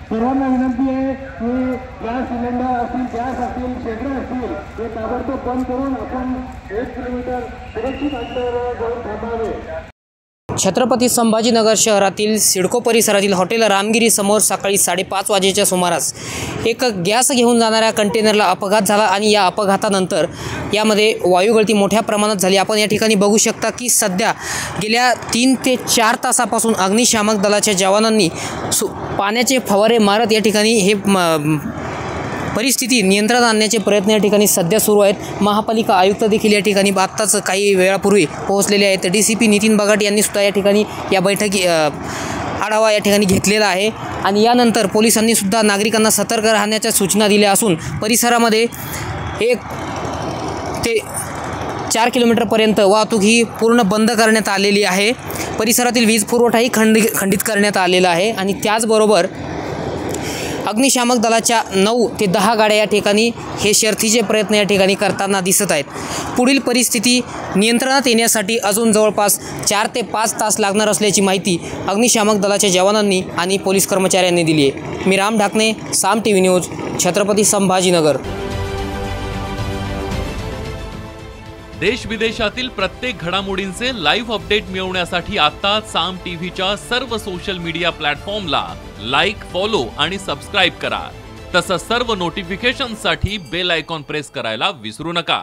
सर्वांना विनंती आहे की गॅस सिलेंडर असतील, गॅस असतील, शेगडे असतील, हे ताबडतोब बंद करून आपण 1 किलोमीटर सुरक्षित अंतरावर जाऊन थांबावे। छत्रपती संभाजीनगर शहरातील सिडको परिसरातील हॉटेल रामगिरी समोर सकाळी 5:30 वाजेच्या सुमारास एक गॅस घेऊन जाणाऱ्या कंटेनरला अपघात झाला आणि या अपघातानंतर यामध्ये वायुगळती मोठ्या प्रमाणात झाली। आपण या ठिकाणी बघू शकता की सध्या गेल्या 3 ते 4 तासापासून अग्निशामक दलाच्या जवानांनी पाण्याचे फवारे मारत या ठिकाणी हे परिस्थिती नियंत्रणात आणण्याचे प्रयत्न या ठिकाणी सध्या सुरू आहेत। महापालिका आयुक्त देखील या ठिकाणी आत्ताच काही वेळापूर्वी पोहोचलेले आहेत। DCP नितीन बगाट यांनी सुद्धा या ठिकाणी या आढावा या ठिकाणी घेतलेला आहे आणि यानंतर पोलिसांनी सुद्धा नागरिकांना सतर्क राहण्याच्या सूचना दिल्या असून परिसरामध्ये 1 ते 4 किलोमीटरपर्यंत वाहतूक ही पूर्ण बंद करण्यात आलेली आहे। परिसरातील वीज पुरवठाही खंडित करण्यात आलेला आहे आणि त्याचबरोबर अग्निशामक दलाच्या 9 ते 10 गाड्या या ठिकाणी हे शर्थीचे प्रयत्न या ठिकाणी करताना दिसत आहेत। पुढील परिस्थिती नियंत्रणात येण्यासाठी अजून जवळपास 4 ते 5 तास लागणार असल्याची माहिती अग्निशामक दलाच्या जवानांनी आणि पोलीस कर्मचाऱ्यांनी दिली आहे। मी राम ढाकणे, साम TV न्यूज, छत्रपती संभाजीनगर। देश विदेशातील प्रत्येक घडामोडींचे लाईव्ह अपडेट मिळवण्यासाठी आता साम टीव्हीच्या सर्व सोशल मीडिया प्लॅटफॉर्मला लाईक, फॉलो आणि सबस्क्राईब करा। तसंच सर्व नोटिफिकेशनसाठी बेल आयकॉन प्रेस करायला विसरू नका।